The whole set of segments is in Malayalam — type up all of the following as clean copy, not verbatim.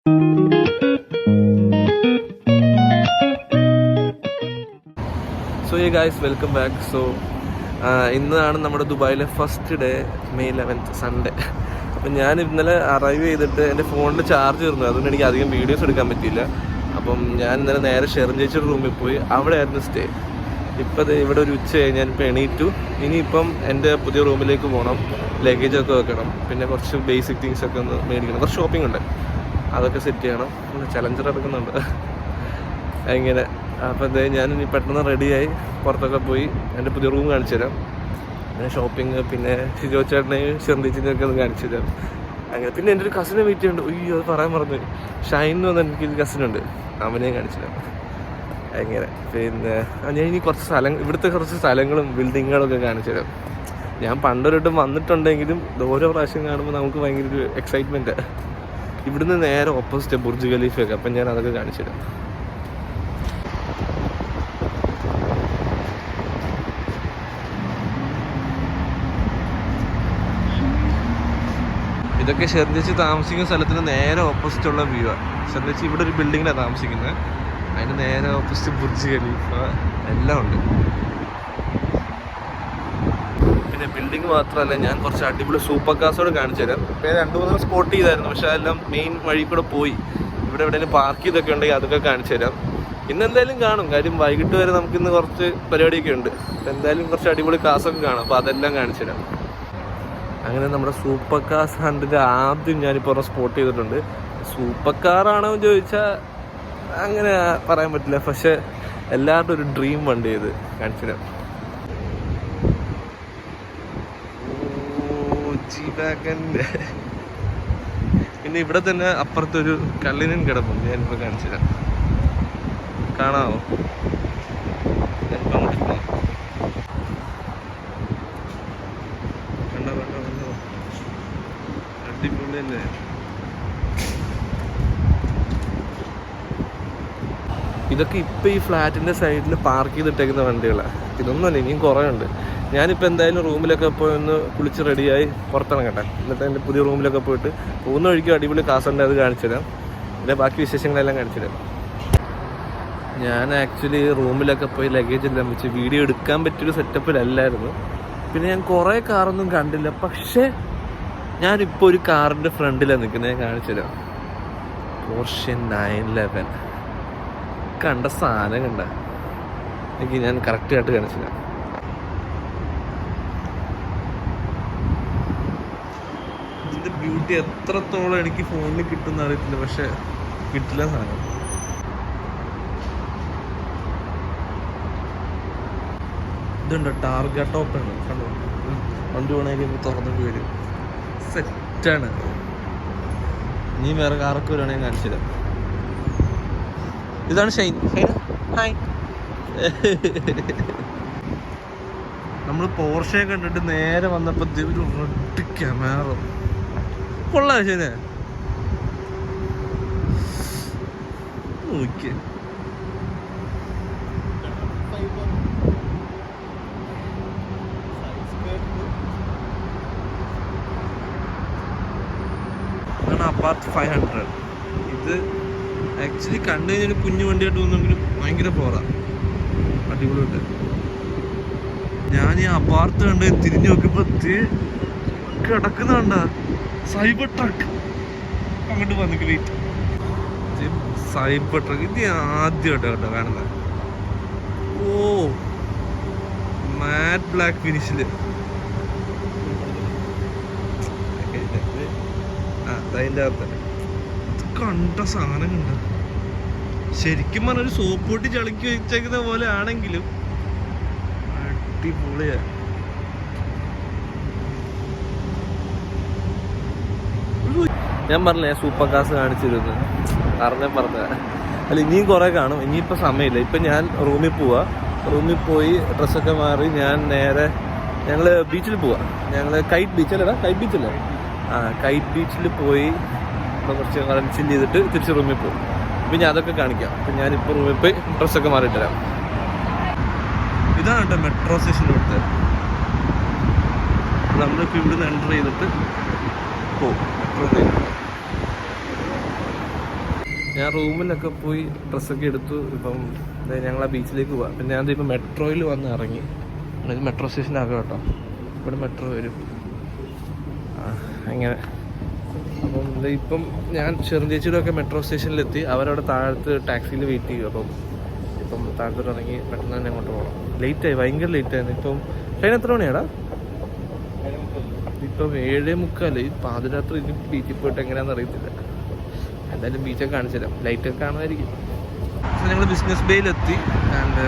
സോ യേ ഗൈസ്, വെൽക്കം ബാക്ക്. സോ ഇന്നാണ് നമ്മുടെ ദുബായിലെ first day, May 11th Sunday. അപ്പം ഞാൻ ഇന്നലെ അറൈവ് ചെയ്തിട്ട് എൻ്റെ ഫോണിൽ ചാർജ് തീർന്നു, അതുകൊണ്ട് എനിക്ക് അധികം വീഡിയോസ് എടുക്കാൻ പറ്റിയില്ല. അപ്പം ഞാൻ ഇന്നലെ നേരെ ഷെറിൻ ചേച്ചിയുടെ റൂമിൽ പോയി, അവിടെ ആയിരുന്നു സ്റ്റേ. ഇപ്പം ഇവിടെ ഒരു ഉച്ച കഴിഞ്ഞ് ഞാനിപ്പോൾ എണീറ്റു. ഇനിയിപ്പം എൻ്റെ പുതിയ റൂമിലേക്ക് പോകണം, ലഗേജൊക്കെ വെക്കണം, പിന്നെ കുറച്ച് ബേസിക് തിങ്സൊക്കെ ഒന്ന് മേടിക്കണം, കുറച്ച് ഷോപ്പിംഗ് ഉണ്ട്, അതൊക്കെ സെറ്റ് ചെയ്യണം. ചലഞ്ചർ എടുക്കുന്നുണ്ട് അങ്ങനെ. അപ്പോൾ എന്താ ഞാൻ ഇനി പെട്ടെന്ന് റെഡിയായി പുറത്തൊക്കെ പോയി എൻ്റെ പുതിയ റൂം കാണിച്ചു തരാം, പിന്നെ ഷോപ്പിംഗ്, പിന്നെ ഷിജോ ചേട്ടനെയും ഷെർദീച്ചിനെയൊക്കെ ഒന്ന് കാണിച്ചു തരാം. അങ്ങനെ പിന്നെ എൻ്റെ ഒരു കസിനെ വെയിറ്റ് ചെയ്യുന്നുണ്ട്. അയ്യോ, അത് പറയാൻ പറഞ്ഞു, ഷൈൻ എന്ന് പറഞ്ഞാൽ എനിക്കൊരു കസിനുണ്ട്, അവനെയും കാണിച്ചു തരാം. അങ്ങനെ പിന്നെ ഞാൻ ഇനി കുറച്ച് ഇവിടുത്തെ കുറച്ച് സ്ഥലങ്ങളും ബിൽഡിങ്ങുകളൊക്കെ കാണിച്ചു തരാം. ഞാൻ പണ്ടൊരിട്ടും വന്നിട്ടുണ്ടെങ്കിലും ഓരോ പ്രാവശ്യം കാണുമ്പോൾ നമുക്ക് ഭയങ്കര ഒരു എക്സൈറ്റ്മെൻറ്റ്. ഇവിടുന്ന് നേരെ ഓപ്പോസിറ്റ് ബുർജ് ഖലീഫയൊക്കെ, അപ്പം ഞാൻ അതൊക്കെ കാണിച്ചു തരാം. ഇതൊക്കെ ഷെർദീച്ച് താമസിക്കുന്ന സ്ഥലത്തിന് നേരെ ഓപ്പോസിറ്റ് ഉള്ള വ്യൂ ആണ്. ഷെർദീച്ച് ഇവിടെ ഒരു ബിൽഡിങ്ങിലാണ് താമസിക്കുന്നത്, അതിന് നേരെ ഓപ്പോസിറ്റ് ബുർജ് ഖലീഫ എല്ലാം ഉണ്ട്. പിന്നെ ബിൽഡിംഗ് മാത്രമല്ല, ഞാൻ കുറച്ച് അടിപൊളി സൂപ്പർ കാർസോട് കാണിച്ചു തരാം. ഞാൻ 2-3 സ്പോട്ട് ചെയ്തായിരുന്നു, പക്ഷെ അതെല്ലാം മെയിൻ വഴി കൂടെ പോയി. ഇവിടെ എവിടെയെങ്കിലും പാർക്ക് ചെയ്തൊക്കെ ഉണ്ടെങ്കിൽ അതൊക്കെ കാണിച്ചു തരാം. ഇന്നെന്തായാലും കാണും, കാര്യം വൈകിട്ട് വരെ നമുക്കിന്ന് കുറച്ച് പരിപാടിയൊക്കെ ഉണ്ട്. എന്തായാലും കുറച്ച് അടിപൊളി കാസൊക്കെ കാണാം, അപ്പോൾ അതെല്ലാം കാണിച്ചു തരാം. അങ്ങനെ നമ്മുടെ സൂപ്പർ കാർസ് ഹണ്ടിൻ്റെ ആദ്യം ഞാനിപ്പോൾ സ്പോട്ട് ചെയ്തിട്ടുണ്ട്. സൂപ്പർ കാറാണോ എന്ന് ചോദിച്ചാൽ അങ്ങനെ പറയാൻ പറ്റില്ല, പക്ഷെ എല്ലാവരുടെ ഒരു ഡ്രീം വണ്ടി ഇത് കാണിച്ചു തരാം. പിന്നെ ഇവിടെ തന്നെ അപ്പുറത്തൊരു കള്ളിനും കിടപ്പുണ്ട്, ഞാനിപ്പോൾ കാണിച്ചു തരാം. കാണാമോ? അടിപൊളി തന്നെ. ഇതൊക്കെ ഇപ്പം ഈ ഫ്ലാറ്റിൻ്റെ സൈഡിൽ പാർക്ക് ചെയ്തിട്ടേക്കുന്ന വണ്ടികളാണ്. ഇതൊന്നുമല്ല, ഇനിയും കുറേ ഉണ്ട്. ഞാനിപ്പോൾ എന്തായാലും റൂമിലൊക്കെ പോയി ഒന്ന് കുളിച്ച് റെഡിയായി പുറത്തിറങ്ങട്ടെ, എന്നിട്ട് എൻ്റെ പുതിയ റൂമിലൊക്കെ പോയിട്ട് പോകുന്ന വഴിക്കും അടിപൊളി കാസുണ്ട്, അത് കാണിച്ചു തരാം. പിന്നെ ബാക്കി വിശേഷങ്ങളെല്ലാം കാണിച്ചു തരാം. ഞാൻ ആക്ച്വലി റൂമിലൊക്കെ പോയി ലഗേജ് എല്ലാം വെച്ച് വീഡിയോ എടുക്കാൻ പറ്റിയൊരു സെറ്റപ്പിലല്ലായിരുന്നു. പിന്നെ ഞാൻ കുറേ കാറൊന്നും കണ്ടില്ല, പക്ഷേ ഞാനിപ്പോൾ ഒരു കാറിൻ്റെ ഫ്രണ്ടിലാണ് നിൽക്കുന്നത്, ഞാൻ കാണിച്ചു തരാം. പോർഷെ 911 കണ്ട സാധനം കണ്ട എനിക്ക് ഞാൻ കറക്റ്റായിട്ട് കാണിച്ചു തരാം. ഇതിൻ്റെ ബ്യൂട്ടി എത്രത്തോളം എനിക്ക് ഫോണിൽ കിട്ടുമെന്ന് അറിയത്തില്ല, പക്ഷെ കിട്ടില്ല സാധനം. ഇതുണ്ട്, ടാർഗ ടോപ്പാണ്, കണ്ടോ? വണ്ടി വേണമെങ്കിൽ തുറന്നിട്ട് വരും, സെറ്റാണ്. നീ വേറെ കാറൊക്കെ വരുവാണെങ്കിൽ കാണിച്ചു തരാം. ഇതാണ് ഷൈൻ. ഹായ്. നമ്മൾ പോർഷെ കണ്ടിട്ട് നേരെ വന്നപ്പോൾ ഒരു റെഡ് ക്യാമറ കൊള്ളാം. ശരി, നോക്കിയേ. അപ്പാർട്ട് 500. ഇത് ആക്ച്വലി കണ്ടു കഴിഞ്ഞാൽ കുഞ്ഞു വണ്ടിയായിട്ട് തോന്നുമെങ്കിലും ഭയങ്കര പോറാണ്, അടിപൊളിയുണ്ട്. ഞാൻ ഈ അപ്പാർട്ട് കണ്ട് തിരിഞ്ഞു നോക്കിയപ്പോൾ കിടക്കുന്നുണ്ട സൈബർ ട്രക്ക്. അങ്ങോട്ട് വന്നിട്ട് വെയിറ്റ്, സൈബർ ട്രക്ക് ഇത് ആദ്യമായിട്ടാണ് കേട്ടോ കാണുന്നത്. ഓ, മാറ്റ് ബ്ലാക്ക് ഫിനിഷില്. അതിൻ്റെ അകത്ത് കണ്ട സാധനം കണ്ട, ശരിക്കും പറഞ്ഞ ഒരു സോപ്പ് പൊട്ടി ചളുക്കി വെച്ചേക്കുന്ന പോലെ ആണെങ്കിലും അടിപൊളിയാ. ഞാൻ പറഞ്ഞില്ലേ സൂപ്പർ കാർസ് കാണിച്ചിരുന്നു, പറഞ്ഞ അല്ല ഇനിയും കുറേ കാണും. ഇനിയിപ്പോൾ സമയമില്ല. ഇപ്പം ഞാൻ റൂമിൽ പോവാ, റൂമിൽ പോയി ഡ്രസ്സൊക്കെ മാറി ഞാൻ നേരെ ഞങ്ങൾ ബീച്ചിൽ പോവാ. ഞങ്ങൾ കൈറ്റ് ബീച്ചല്ലടാ, കൈറ്റ് ബീച്ചല്ലേ? കൈറ്റ് ബീച്ചിൽ പോയി കുറച്ച് ചില്ല് ചെയ്തിട്ട് തിരിച്ച് റൂമിൽ പോകും. പിന്നെ അതൊക്കെ കാണിക്കാം. അപ്പം ഞാനിപ്പോൾ റൂമിൽ പോയി ഡ്രസ്സൊക്കെ മാറിയിട്ട് തരാം. ഇതാണ് കേട്ടോ മെട്രോ സ്റ്റേഷൻ. ഇവിടുത്തെ നമ്മളിപ്പോൾ ഇവിടുന്ന് എൻ്റർ ചെയ്തിട്ട് പോകും മെട്രോ. ഞാൻ റൂമിലൊക്കെ പോയി ഡ്രസ്സൊക്കെ എടുത്തു. ഇപ്പം ഞങ്ങൾ ആ ബീച്ചിലേക്ക് പോവാം. അപ്പം ഞാൻ ഇപ്പം മെട്രോയിൽ വന്ന് ഇറങ്ങി. ഇത് മെട്രോ സ്റ്റേഷനാകും കേട്ടോ, ഇവിടെ മെട്രോ വരും അങ്ങനെ. അപ്പം ഇപ്പം ഞാൻ ചെറിയ ചേച്ചിയുടെ ഒക്കെ മെട്രോ സ്റ്റേഷനിലെത്തി. അവരവിടെ താഴത്ത് ടാക്സിയിൽ വെയിറ്റ് ചെയ്യും. അപ്പം ഇപ്പം താഴത്തോട്ട് ഇറങ്ങി പെട്ടെന്ന് തന്നെ അങ്ങോട്ട് പോകണം. ലേറ്റായി, ഭയങ്കര ലേറ്റായിരുന്നു. ഇപ്പം ട്രെയിൻ എത്ര മണിയാടാ? ഇപ്പം 7:45. ഈ പാതിരാത്രി ഇനി ബീച്ചിൽ പോയിട്ട് എങ്ങനെയാണെന്ന് അറിയത്തില്ല. എന്തായാലും ബീച്ചൊക്കെ കാണിച്ചു തരാം, ലൈറ്റൊക്കെ കാണുമായിരിക്കും. അപ്പോൾ ഞങ്ങൾ ബിസിനസ് ബേയിലെത്തി. ആൻഡ്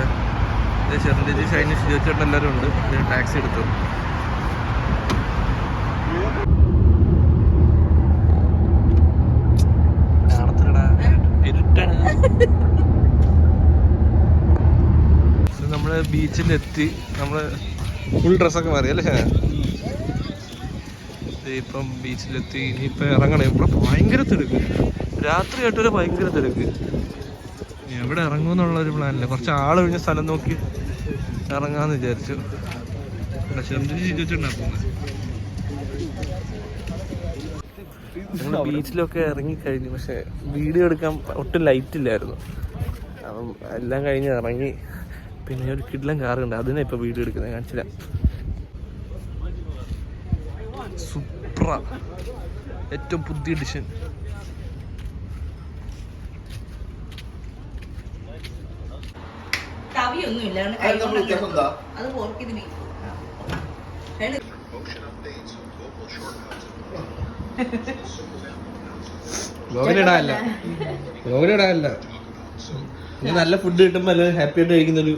ചെറുതേജി ഷൈനി ഷിജോച്ചേട്ടൻ എല്ലാവരും ഉണ്ട്. ടാക്സി എടുത്തു. നമ്മള് ബീച്ചിലെത്തി. നമ്മള് ഫുൾ ഡ്രസ്സൊക്കെ മാറി അല്ലേ? ഇപ്പം ബീച്ചിലെത്തി. ഇനിയിപ്പോൾ ഇറങ്ങണം. ഇവിടെ ഭയങ്കര തിരക്ക്, രാത്രി ആയിട്ടൊരു ഭയങ്കര തിരക്ക്. എവിടെ ഇറങ്ങുമെന്നുള്ളൊരു പ്ലാനില്ല. കുറച്ച് ആൾ കഴിഞ്ഞ സ്ഥലം നോക്കി ഇറങ്ങാമെന്ന് വിചാരിച്ചു. ഞങ്ങൾ ബീച്ചിലൊക്കെ ഇറങ്ങിക്കഴിഞ്ഞു. പക്ഷെ വീഡിയോ എടുക്കാൻ ഒട്ടും ലൈറ്റ് ഇല്ലായിരുന്നു. അപ്പം എല്ലാം കഴിഞ്ഞ് ഇറങ്ങി. പിന്നെ ഒരു കിഡ്ലൻ കാറുണ്ട്, അതിനെ ഇപ്പോൾ വീഡിയോ എടുക്കുന്നത് കാണിച്ചില്ല. സൂപ്പറാ, ഏറ്റവും പുതിയ എഡിഷൻ. ലോകനിടാനല്ല, നല്ല ഫുഡ് കിട്ടുമ്പോൾ ഹാപ്പി ആയിട്ട് കഴിക്കുന്നൊരു